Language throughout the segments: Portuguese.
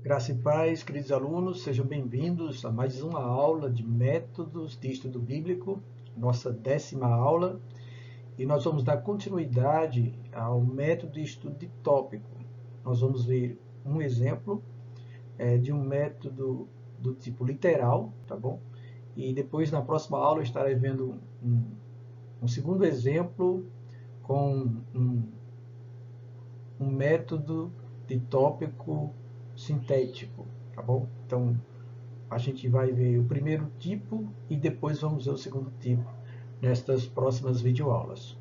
Graça e paz, queridos alunos, sejam bem-vindos a mais uma aula de métodos de estudo bíblico, nossa 10ª aula, e nós vamos dar continuidade ao método de estudo de tópico. Nós vamos ver um exemplo de um método do tipo literal, tá bom? E depois, na próxima aula, eu estarei vendo um segundo exemplo com um método de tópico sintético, tá bom? Então, a gente vai ver o primeiro tipo e depois vamos ver o segundo tipo nestas próximas videoaulas.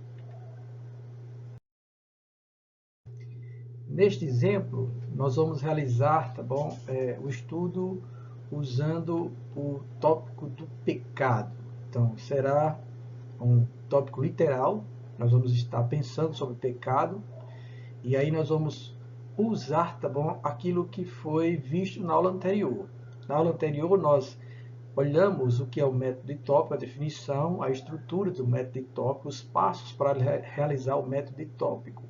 Neste exemplo, nós vamos realizar, tá bom, o estudo usando o tópico do pecado. Então, será um tópico literal, nós vamos estar pensando sobre o pecado, e aí nós vamos usar, tá bom, aquilo que foi visto na aula anterior. Na aula anterior, nós olhamos o que é o método de tópico, a definição, a estrutura do método de tópico, os passos para realizar o método de tópico.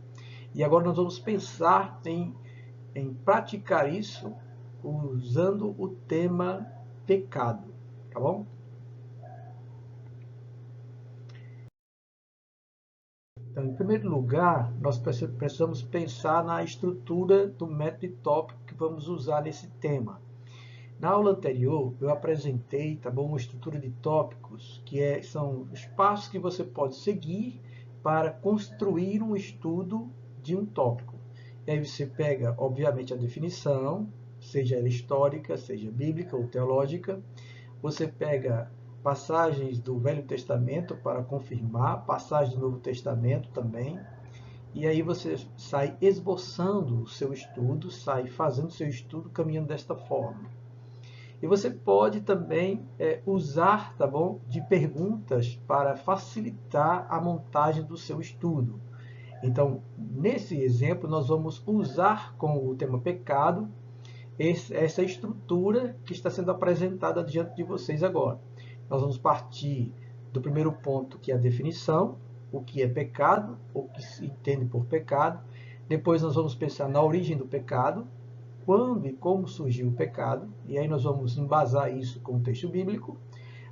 E agora nós vamos pensar em praticar isso usando o tema pecado, tá bom? Então, em primeiro lugar, nós precisamos pensar na estrutura do método de tópico que vamos usar nesse tema. Na aula anterior, eu apresentei, tá bom, uma estrutura de tópicos, que são os passos que você pode seguir para construir um estudo de um tópico. E aí você pega, obviamente, a definição, seja ela histórica, seja bíblica ou teológica. Você pega passagens do Velho Testamento para confirmar, passagens do Novo Testamento também. E aí você sai esboçando o seu estudo, sai fazendo o seu estudo caminhando desta forma. E você pode também usar, tá bom, de perguntas para facilitar a montagem do seu estudo. Então, nesse exemplo, nós vamos usar com o tema pecado essa estrutura que está sendo apresentada diante de vocês agora. Nós vamos partir do primeiro ponto, que é a definição, o que é pecado, o que se entende por pecado. Depois nós vamos pensar na origem do pecado, quando e como surgiu o pecado, e aí nós vamos embasar isso com o texto bíblico.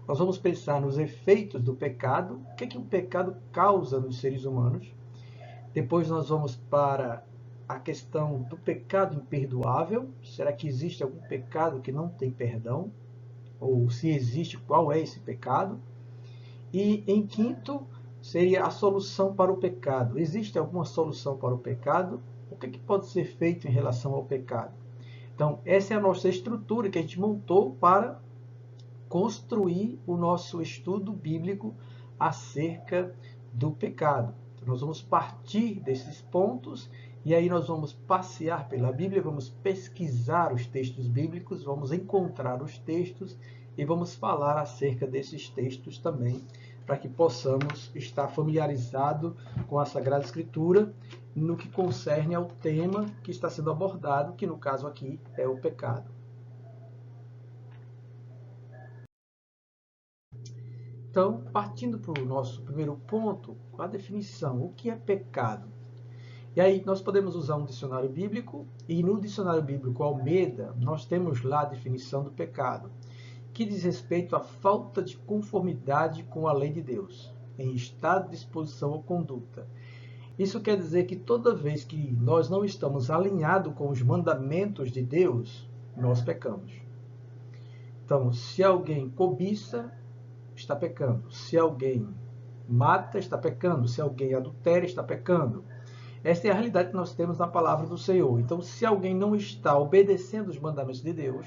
Nós vamos pensar nos efeitos do pecado, o que o pecado causa nos seres humanos. Depois nós vamos para a questão do pecado imperdoável. Será que existe algum pecado que não tem perdão? Ou se existe, qual é esse pecado? E em quinto, seria a solução para o pecado. Existe alguma solução para o pecado? O que pode ser feito em relação ao pecado? Então, essa é a nossa estrutura que a gente montou para construir o nosso estudo bíblico acerca do pecado. Então, nós vamos partir desses pontos e aí nós vamos passear pela Bíblia, vamos pesquisar os textos bíblicos, vamos encontrar os textos e vamos falar acerca desses textos também, para que possamos estar familiarizados com a Sagrada Escritura no que concerne ao tema que está sendo abordado, que no caso aqui é o pecado. Então, partindo para o nosso primeiro ponto, a definição, o que é pecado? E aí nós podemos usar um dicionário bíblico, e no dicionário bíblico Almeida, nós temos lá a definição do pecado, que diz respeito à falta de conformidade com a lei de Deus, em estado de disposição ou conduta. Isso quer dizer que toda vez que nós não estamos alinhados com os mandamentos de Deus, nós pecamos. Então, se alguém cobiça, está pecando. Se alguém mata, está pecando. Se alguém adultera, está pecando. Esta é a realidade que nós temos na palavra do Senhor. Então, se alguém não está obedecendo os mandamentos de Deus,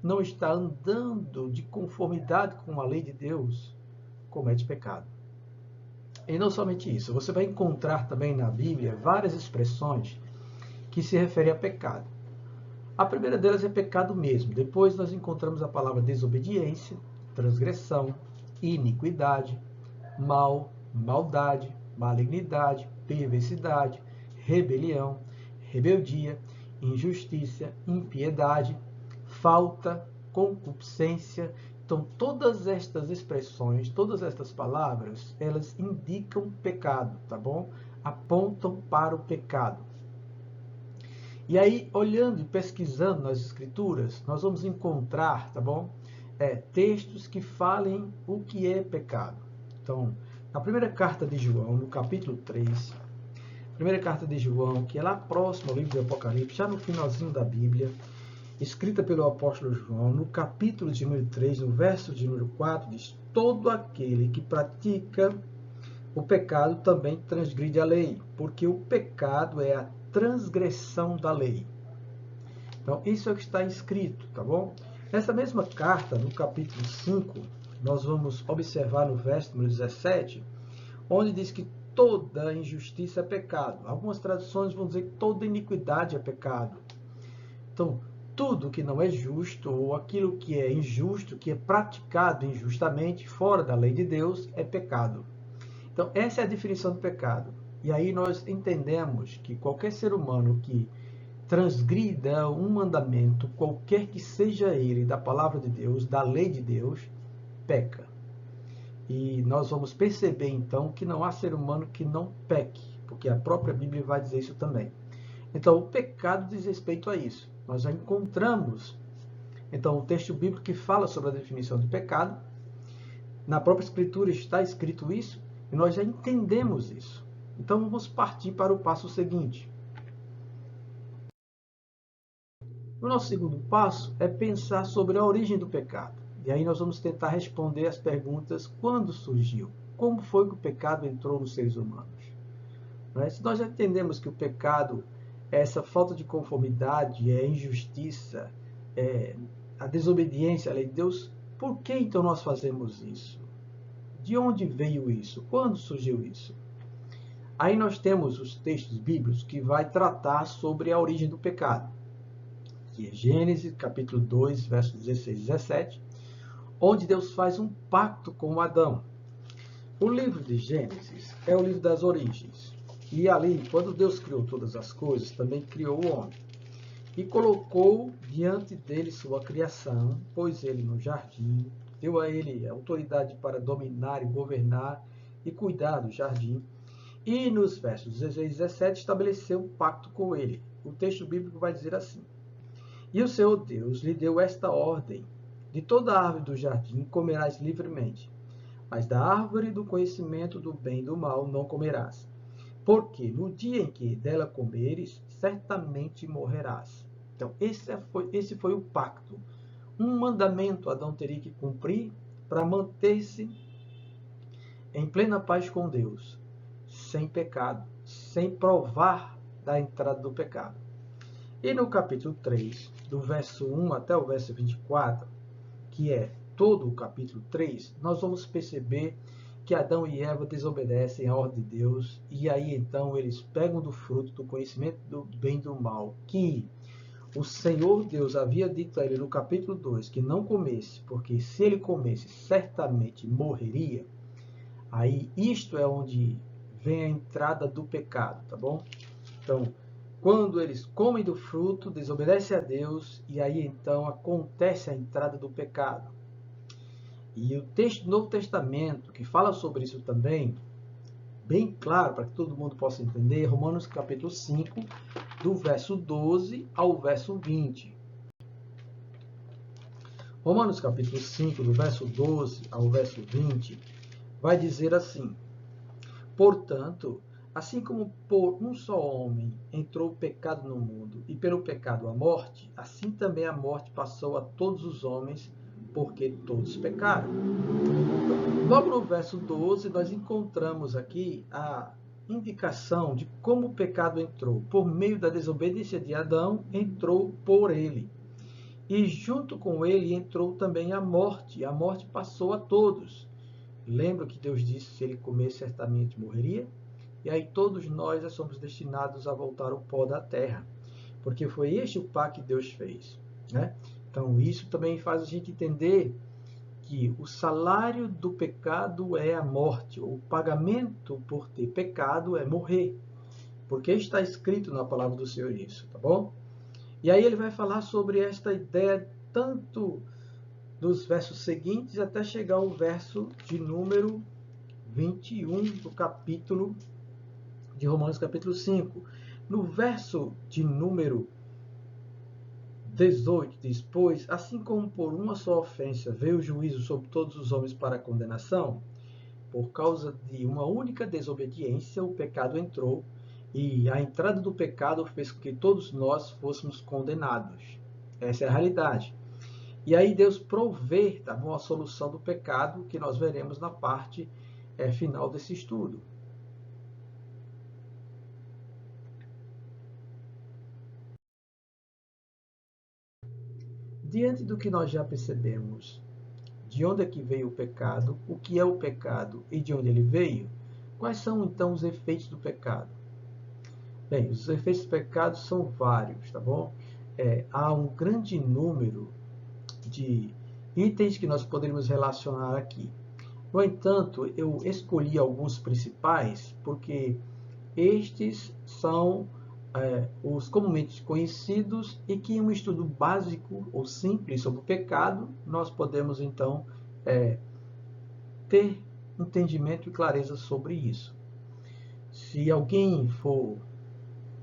não está andando de conformidade com a lei de Deus, comete pecado. E não somente isso, você vai encontrar também na Bíblia várias expressões que se referem a pecado. A primeira delas é pecado mesmo. Depois nós encontramos a palavra desobediência, transgressão, iniquidade, mal, maldade, malignidade, perversidade, rebelião, rebeldia, injustiça, impiedade, falta, concupiscência. Então, todas estas expressões, todas estas palavras, elas indicam pecado, tá bom? Apontam para o pecado. E aí, olhando e pesquisando nas Escrituras, nós vamos encontrar, tá bom? Textos que falem o que é pecado. Então, na primeira carta de João, no capítulo 3, primeira carta de João, que é lá próximo ao livro do Apocalipse, já no finalzinho da Bíblia, escrita pelo apóstolo João, no capítulo de número 3, no verso de número 4, diz: todo aquele que pratica o pecado também transgride a lei, porque o pecado é a transgressão da lei. Então, isso é o que está escrito, tá bom? Nessa mesma carta, no capítulo 5, nós vamos observar no verso número 17, onde diz que toda injustiça é pecado. Algumas traduções vão dizer que toda iniquidade é pecado. Então, tudo que não é justo, ou aquilo que é injusto, que é praticado injustamente, fora da lei de Deus, é pecado. Então, essa é a definição do pecado. E aí nós entendemos que qualquer ser humano que transgrida um mandamento, qualquer que seja ele, da palavra de Deus, da lei de Deus, peca. E nós vamos perceber, então, que não há ser humano que não peque, porque a própria Bíblia vai dizer isso também. Então, o pecado diz respeito a isso. Nós já encontramos, então, o texto bíblico que fala sobre a definição de pecado. Na própria Escritura está escrito isso, e nós já entendemos isso. Então, vamos partir para o passo seguinte. O nosso segundo passo é pensar sobre a origem do pecado. E aí nós vamos tentar responder as perguntas: quando surgiu? Como foi que o pecado entrou nos seres humanos? Se nós já entendemos que o pecado é essa falta de conformidade, é a injustiça, é a desobediência à lei de Deus, por que então nós fazemos isso? De onde veio isso? Quando surgiu isso? Aí nós temos os textos bíblicos que vai tratar sobre a origem do pecado, que é Gênesis, capítulo 2, versos 16 e 17, onde Deus faz um pacto com Adão. O livro de Gênesis é o livro das origens. E ali, quando Deus criou todas as coisas, também criou o homem. E colocou diante dele sua criação, pôs ele no jardim, deu a ele autoridade para dominar e governar e cuidar do jardim. E nos versos 16 e 17 estabeleceu um pacto com ele. O texto bíblico vai dizer assim: e o Senhor Deus lhe deu esta ordem: de toda árvore do jardim comerás livremente, mas da árvore do conhecimento do bem e do mal não comerás, porque no dia em que dela comeres, certamente morrerás. Então, esse foi o pacto. Um mandamento Adão teria que cumprir para manter-se em plena paz com Deus, sem pecado, sem provar da entrada do pecado. E no capítulo 3, do verso 1 até o verso 24, que é todo o capítulo 3, nós vamos perceber que Adão e Eva desobedecem à ordem de Deus, e aí então eles pegam do fruto do conhecimento do bem e do mal, que o Senhor Deus havia dito a ele no capítulo 2 que não comesse, porque se ele comesse, certamente morreria. Aí isto é onde vem a entrada do pecado, tá bom? Então, quando eles comem do fruto, desobedecem a Deus, e aí então acontece a entrada do pecado. E o texto do Novo Testamento, que fala sobre isso também, bem claro, para que todo mundo possa entender, Romanos capítulo 5, do verso 12 ao verso 20. Romanos capítulo 5, do verso 12 ao verso 20, vai dizer assim: portanto, assim como por um só homem entrou o pecado no mundo, e pelo pecado a morte, assim também a morte passou a todos os homens, porque todos pecaram. Logo no verso 12, nós encontramos aqui a indicação de como o pecado entrou. Por meio da desobediência de Adão, entrou por ele. E junto com ele entrou também a morte. A morte passou a todos. Lembra que Deus disse que se ele comer, certamente morreria? E aí todos nós somos destinados a voltar ao pó da terra. Porque foi este o pacto que Deus fez, né? Então isso também faz a gente entender que o salário do pecado é a morte, o pagamento por ter pecado é morrer, porque está escrito na palavra do Senhor isso, tá bom? E aí ele vai falar sobre esta ideia tanto dos versos seguintes até chegar ao verso de número 21 do capítulo de Romanos capítulo 5. No verso de número 18 diz: pois, assim como por uma só ofensa veio o juízo sobre todos os homens para a condenação, por causa de uma única desobediência, o pecado entrou, e a entrada do pecado fez com que todos nós fôssemos condenados. Essa é a realidade. E aí Deus provê, tá bom, a solução do pecado, que nós veremos na parte final desse estudo. Diante do que nós já percebemos, de onde é que veio o pecado, o que é o pecado e de onde ele veio, quais são então os efeitos do pecado? Bem, os efeitos do pecado são vários, tá bom? Há um grande número de itens que nós poderíamos relacionar aqui. No entanto, eu escolhi alguns principais porque estes são os comumente conhecidos e que em um estudo básico ou simples sobre o pecado, nós podemos então ter entendimento e clareza sobre isso. Se alguém for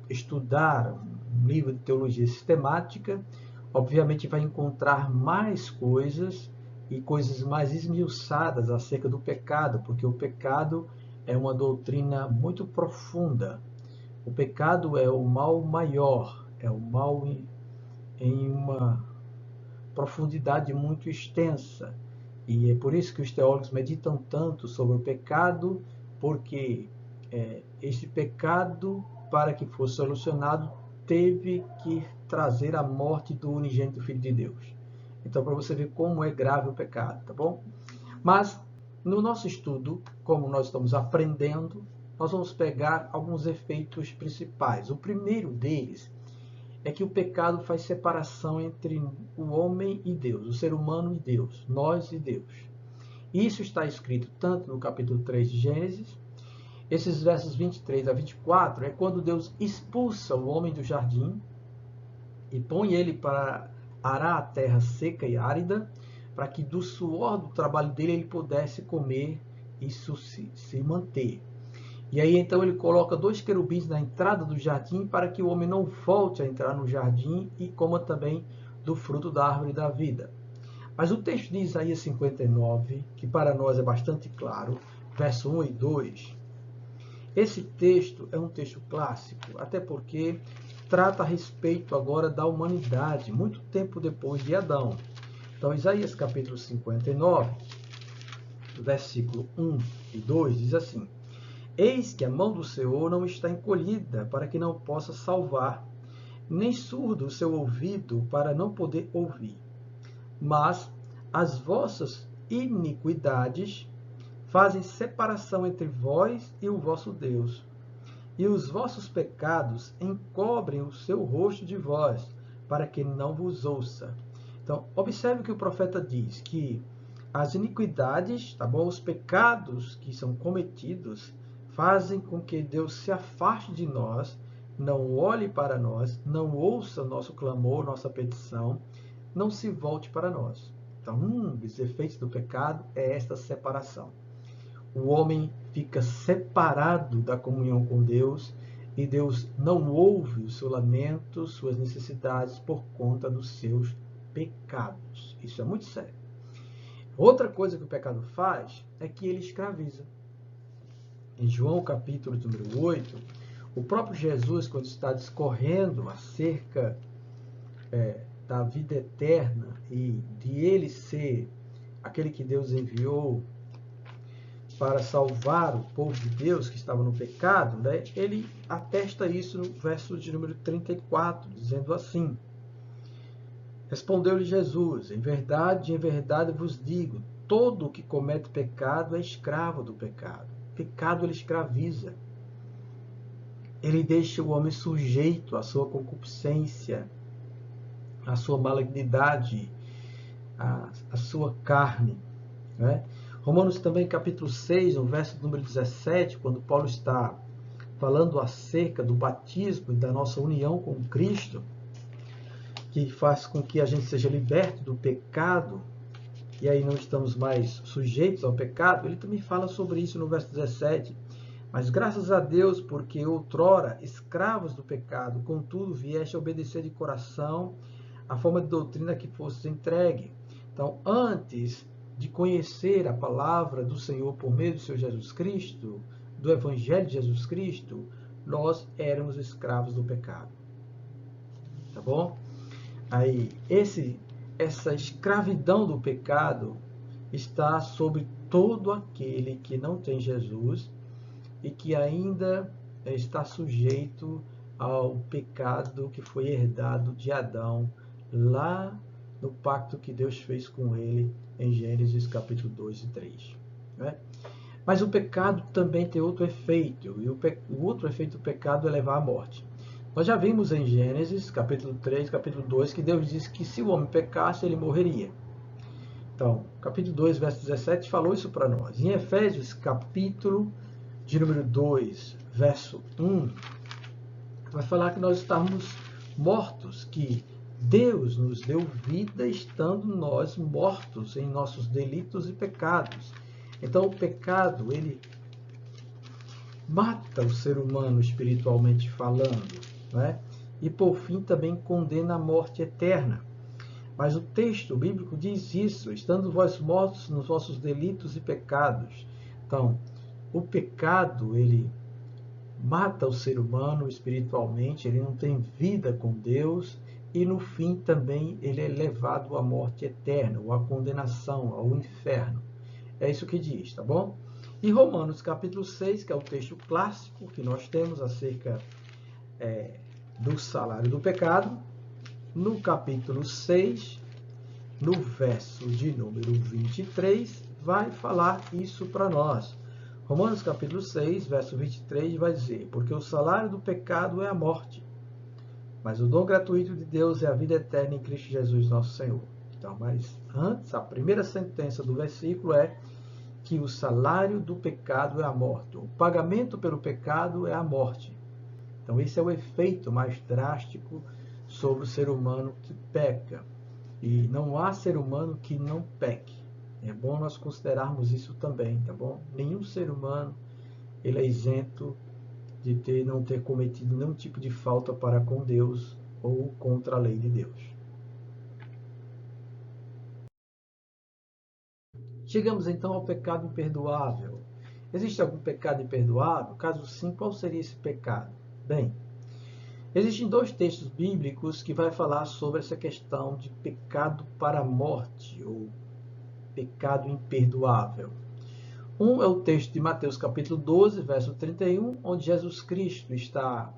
estudar um livro de teologia sistemática, obviamente vai encontrar mais coisas e coisas mais esmiuçadas acerca do pecado, porque o pecado é uma doutrina muito profunda. O pecado é o mal maior, é o mal em uma profundidade muito extensa. E é por isso que os teólogos meditam tanto sobre o pecado, porque este pecado, para que fosse solucionado, teve que trazer a morte do unigênito Filho de Deus. Então, para você ver como é grave o pecado, tá bom? Mas, no nosso estudo, como nós estamos aprendendo, nós vamos pegar alguns efeitos principais. O primeiro deles é que o pecado faz separação entre o homem e Deus, o ser humano e Deus, nós e Deus. Isso está escrito tanto no capítulo 3 de Gênesis, esses versos 23 a 24, é quando Deus expulsa o homem do jardim e põe ele para arar a terra seca e árida, para que do suor do trabalho dele ele pudesse comer e se manter. E aí então ele coloca 2 querubins na entrada do jardim para que o homem não volte a entrar no jardim e coma também do fruto da árvore da vida. Mas o texto de Isaías 59, que para nós é bastante claro, verso 1 e 2, esse texto é um texto clássico, até porque trata a respeito agora da humanidade, muito tempo depois de Adão. Então, Isaías capítulo 59, versículo 1 e 2 diz assim: eis que a mão do Senhor não está encolhida para que não possa salvar, nem surdo o seu ouvido para não poder ouvir. Mas as vossas iniquidades fazem separação entre vós e o vosso Deus, e os vossos pecados encobrem o seu rosto de vós, para que não vos ouça. Então, observe que o profeta diz que as iniquidades, tá bom? Os pecados que são cometidos fazem com que Deus se afaste de nós, não olhe para nós, não ouça nosso clamor, nossa petição, não se volte para nós. Então, um dos efeitos do pecado é esta separação. O homem fica separado da comunhão com Deus e Deus não ouve o seu lamento, suas necessidades por conta dos seus pecados. Isso é muito sério. Outra coisa que o pecado faz é que ele escraviza. Em João capítulo número 8, o próprio Jesus, quando está discorrendo acerca da vida eterna e de ele ser aquele que Deus enviou para salvar o povo de Deus que estava no pecado, né? Ele atesta isso no verso de número 34, dizendo assim: respondeu-lhe Jesus: em verdade vos digo, todo o que comete pecado é escravo do pecado. Pecado ele escraviza. Ele deixa o homem sujeito à sua concupiscência, à sua malignidade, à sua carne, né? Romanos também, capítulo 6, no verso número 17, quando Paulo está falando acerca do batismo e da nossa união com Cristo, que faz com que a gente seja liberto do pecado, e aí não estamos mais sujeitos ao pecado, ele também fala sobre isso no verso 17. Mas graças a Deus, porque outrora escravos do pecado, contudo vieste a obedecer de coração a forma de doutrina que fosse entregue. Então, antes de conhecer a palavra do Senhor por meio do Senhor Jesus Cristo, do Evangelho de Jesus Cristo, nós éramos escravos do pecado. Tá bom? Aí, essa escravidão do pecado está sobre todo aquele que não tem Jesus e que ainda está sujeito ao pecado que foi herdado de Adão lá no pacto que Deus fez com ele em Gênesis capítulo 2 e 3. Né? Mas o pecado também tem outro efeito, e o outro efeito do pecado é levar à morte. Nós já vimos em Gênesis capítulo 3, capítulo 2, que Deus disse que se o homem pecasse, ele morreria. Então, capítulo 2, verso 17, falou isso para nós. Em Efésios, capítulo de número 2, verso 1, vai falar que nós estamos mortos, que Deus nos deu vida estando nós mortos em nossos delitos e pecados. Então, o pecado, ele mata o ser humano espiritualmente falando, né? E, por fim, também condena a morte eterna. Mas o texto bíblico diz isso, estando vós mortos nos vossos delitos e pecados. Então, o pecado, ele mata o ser humano espiritualmente, ele não tem vida com Deus, e no fim também ele é levado à morte eterna, ou à condenação, ao inferno. É isso que diz, tá bom? E Romanos capítulo 6, que é o texto clássico que nós temos acerca do salário do pecado, no capítulo 6, no verso de número 23, vai falar isso para nós. Romanos capítulo 6, verso 23, vai dizer: porque o salário do pecado é a morte, mas o dom gratuito de Deus é a vida eterna em Cristo Jesus nosso Senhor. Então, mas antes, a primeira sentença do versículo é que o salário do pecado é a morte. O pagamento pelo pecado é a morte. Então, esse é o efeito mais drástico sobre o ser humano que peca. E não há ser humano que não peque. É bom nós considerarmos isso também, tá bom? Nenhum ser humano ele é isento de não ter cometido nenhum tipo de falta para com Deus ou contra a lei de Deus. Chegamos então ao pecado imperdoável. Existe algum pecado imperdoável? Caso sim, qual seria esse pecado? Bem, existem dois textos bíblicos que vai falar sobre essa questão de pecado para a morte, ou pecado imperdoável. Um é o texto de Mateus capítulo 12, verso 31, onde Jesus Cristo está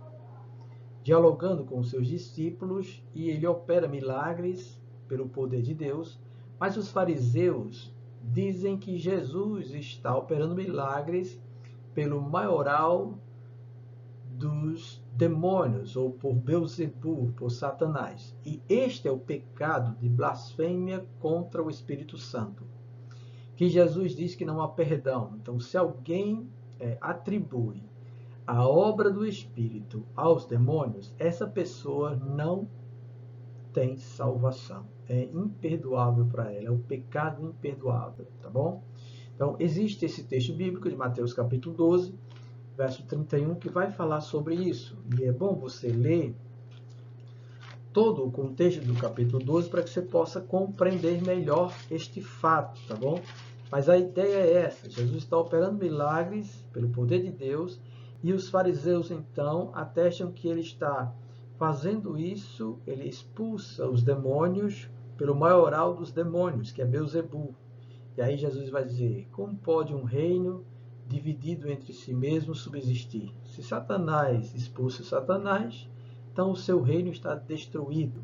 dialogando com os seus discípulos e ele opera milagres pelo poder de Deus, mas os fariseus dizem que Jesus está operando milagres pelo maioral dos demônios, ou por Beelzebul, por Satanás. E este é o pecado de blasfêmia contra o Espírito Santo, que Jesus diz que não há perdão. Então, se alguém atribui a obra do Espírito aos demônios, essa pessoa não tem salvação. É imperdoável para ela, é o pecado imperdoável, tá bom? Então, existe esse texto bíblico de Mateus capítulo 12, verso 31, que vai falar sobre isso. E é bom você ler todo o contexto do capítulo 12 para que você possa compreender melhor este fato, tá bom? Mas a ideia é essa: Jesus está operando milagres pelo poder de Deus e os fariseus então atestam que ele está fazendo isso, ele expulsa os demônios pelo maioral dos demônios, que é Beelzebul. E aí Jesus vai dizer: como pode um reino dividido entre si mesmo subsistir? Se Satanás expulsa Satanás, então o seu reino está destruído.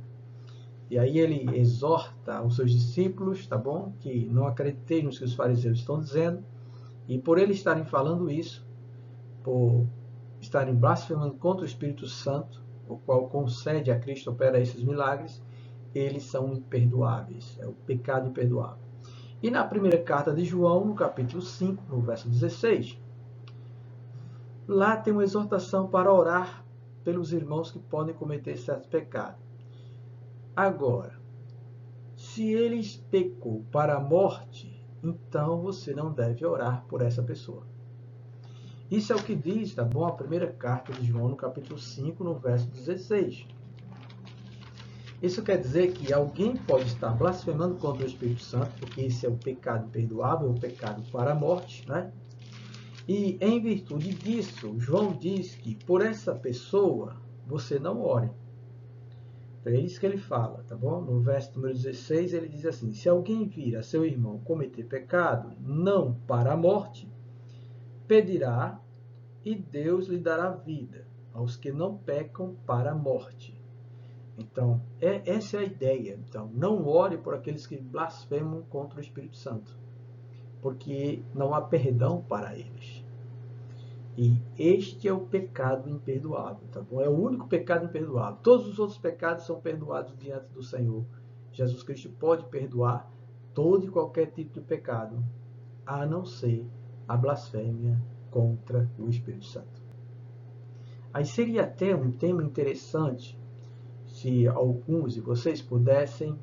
E aí ele exorta os seus discípulos, tá bom? Que não acreditem no que os fariseus estão dizendo. E por eles estarem falando isso, por estarem blasfemando contra o Espírito Santo, o qual concede a Cristo operar esses milagres, eles são imperdoáveis. É o pecado imperdoável. E na primeira carta de João, no capítulo 5, no verso 16, lá tem uma exortação para orar pelos irmãos que podem cometer certos pecados. Agora, se eles pecou para a morte, então você não deve orar por essa pessoa. Isso é o que diz, tá bom? A primeira carta de João, no capítulo 5, no verso 16. Isso quer dizer que alguém pode estar blasfemando contra o Espírito Santo, porque esse é o pecado imperdoável, o pecado para a morte, né? E em virtude disso, João diz que por essa pessoa você não ore. Então, é isso que ele fala, tá bom? No verso número 16, ele diz assim: se alguém vir a seu irmão cometer pecado, não para a morte, pedirá e Deus lhe dará vida aos que não pecam para a morte. Então, essa é a ideia. Então, não ore por aqueles que blasfemam contra o Espírito Santo, porque não há perdão para eles. E este é o pecado imperdoável, tá bom? É o único pecado imperdoável. Todos os outros pecados são perdoados diante do Senhor. Jesus Cristo pode perdoar todo e qualquer tipo de pecado, a não ser a blasfêmia contra o Espírito Santo. Aí seria até um tema interessante se alguns de vocês pudessem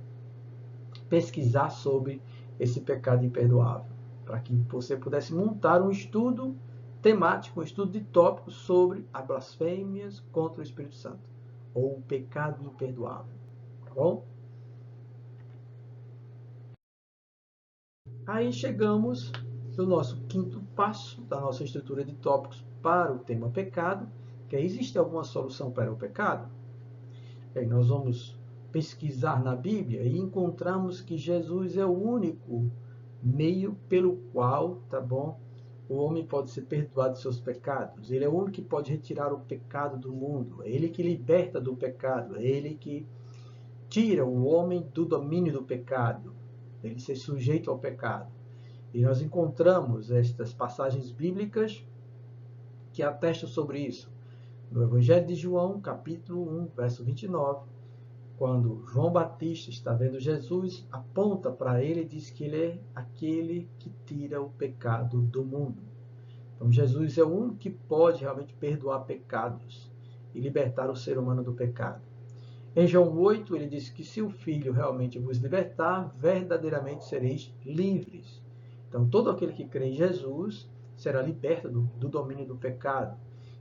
pesquisar sobre esse pecado imperdoável, para que você pudesse montar um estudo temático, um estudo de tópicos sobre as blasfêmias contra o Espírito Santo, ou o pecado imperdoável, tá bom? Aí chegamos no nosso quinto passo da nossa estrutura de tópicos para o tema pecado, que é: existe alguma solução para o pecado? E aí nós vamos pesquisar na Bíblia e encontramos que Jesus é o único meio pelo qual, tá bom, o homem pode ser perdoado de seus pecados. Ele é o único que pode retirar o pecado do mundo. É ele que liberta do pecado. É ele que tira o homem do domínio do pecado. Ele ser sujeito ao pecado. E nós encontramos estas passagens bíblicas que atestam sobre isso. No Evangelho de João, capítulo 1, verso 29, quando João Batista está vendo Jesus, aponta para ele e diz que ele é aquele que tira o pecado do mundo. Então, Jesus é o único que pode realmente perdoar pecados e libertar o ser humano do pecado. Em João 8, ele diz que se o Filho realmente vos libertar, verdadeiramente sereis livres. Então, todo aquele que crê em Jesus será liberto do domínio do pecado.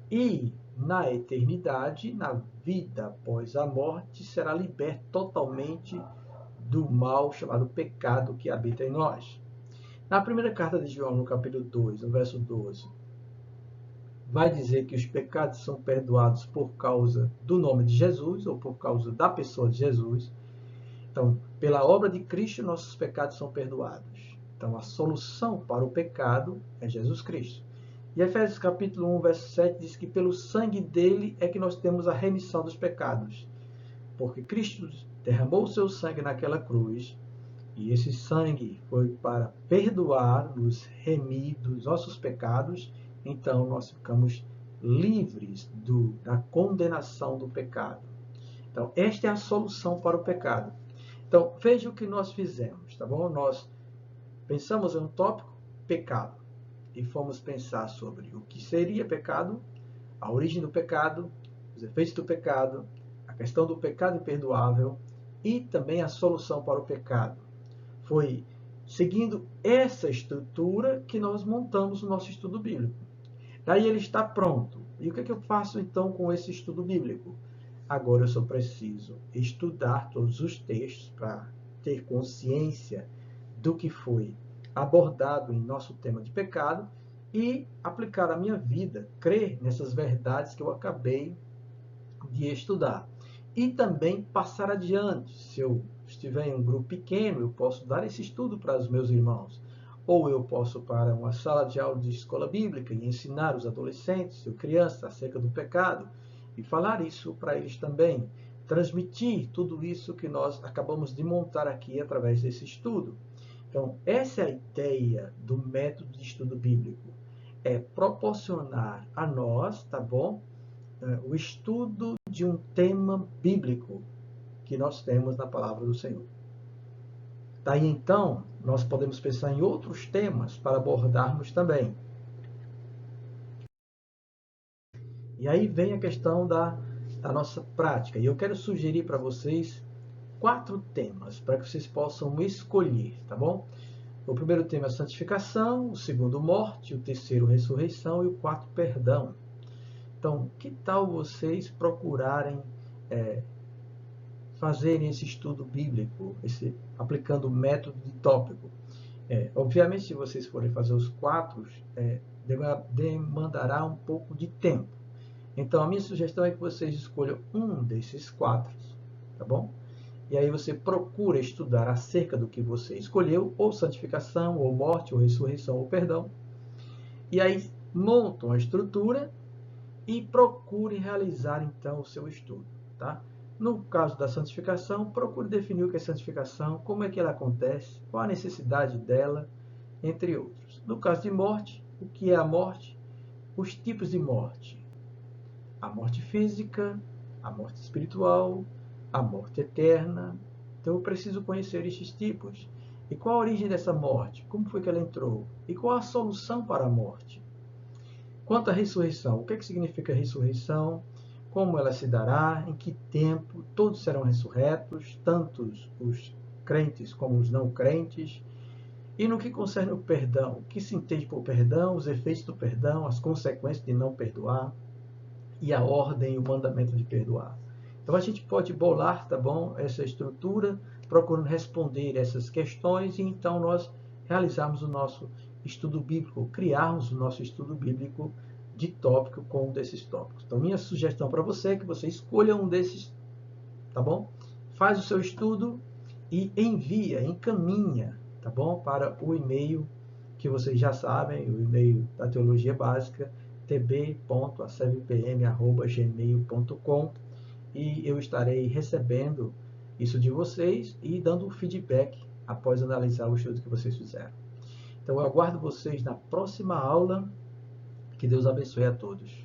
E, na eternidade, na vida após a morte, será liberto totalmente do mal chamado pecado que habita em nós. Na primeira carta de João, no capítulo 2, no verso 12, vai dizer que os pecados são perdoados por causa do nome de Jesus, ou por causa da pessoa de Jesus. Então, pela obra de Cristo, nossos pecados são perdoados. Então, a solução para o pecado é Jesus Cristo. E Efésios capítulo 1, verso 7 diz que pelo sangue dele é que nós temos a remissão dos pecados. Porque Cristo derramou o seu sangue naquela cruz, e esse sangue foi para perdoar, nos remir dos nossos pecados. Então, nós ficamos livres da condenação do pecado. Então, esta é a solução para o pecado. Então, veja o que nós fizemos, tá bom? Nós pensamos em um tópico, pecado, e fomos pensar sobre o que seria pecado, a origem do pecado, os efeitos do pecado, a questão do pecado imperdoável e também a solução para o pecado. Foi seguindo essa estrutura que nós montamos o nosso estudo bíblico. Daí ele está pronto. E o que é que eu faço então com esse estudo bíblico? Agora eu só preciso estudar todos os textos para ter consciência do que foi abordado em nosso tema de pecado e aplicar a minha vida, crer nessas verdades que eu acabei de estudar. E também passar adiante. Se eu estiver em um grupo pequeno, eu posso dar esse estudo para os meus irmãos. Ou eu posso para uma sala de aula de escola bíblica e ensinar os adolescentes ou crianças acerca do pecado e falar isso para eles também. Transmitir tudo isso que nós acabamos de montar aqui através desse estudo. Então, essa é a ideia do método de estudo bíblico. É proporcionar a nós, tá bom? O estudo de um tema bíblico que nós temos na palavra do Senhor. Daí então, nós podemos pensar em outros temas para abordarmos também. E aí vem a questão da nossa prática. E eu quero sugerir para vocês 4 temas para que vocês possam escolher, tá bom? O primeiro tema é santificação, o segundo morte, o terceiro ressurreição e o quarto perdão. Então, que tal vocês procurarem fazerem esse estudo bíblico, aplicando o método de tópico. Obviamente, se vocês forem fazer os 4, demandará um pouco de tempo. Então, a minha sugestão é que vocês escolham um desses 4, tá bom? E aí você procura estudar acerca do que você escolheu, ou santificação, ou morte, ou ressurreição, ou perdão. E aí montam a estrutura e procure realizar, então, o seu estudo, tá? No caso da santificação, procure definir o que é santificação, como é que ela acontece, qual a necessidade dela, entre outros. No caso de morte, o que é a morte? Os tipos de morte. A morte física, a morte espiritual, a morte eterna. Então eu preciso conhecer estes tipos. E qual a origem dessa morte? Como foi que ela entrou? E qual a solução para a morte? Quanto à ressurreição, o que significa ressurreição? Como ela se dará? Em que tempo? Todos serão ressurretos, tanto os crentes como os não crentes. E no que concerne o perdão, o que se entende por perdão, os efeitos do perdão, as consequências de não perdoar e a ordem e o mandamento de perdoar. Então a gente pode bolar, tá bom, essa estrutura, procurando responder essas questões e então nós realizarmos o nosso estudo bíblico, criarmos o nosso estudo bíblico de tópico com um desses tópicos. Então minha sugestão para você é que você escolha um desses, tá bom? Faz o seu estudo e encaminha, tá bom? Para o e-mail que vocês já sabem, o e-mail da Teologia Básica, tb.acvpm@gmail.com, e eu estarei recebendo isso de vocês e dando um feedback após analisar o estudo que vocês fizeram. Então eu aguardo vocês na próxima aula. Que Deus abençoe a todos.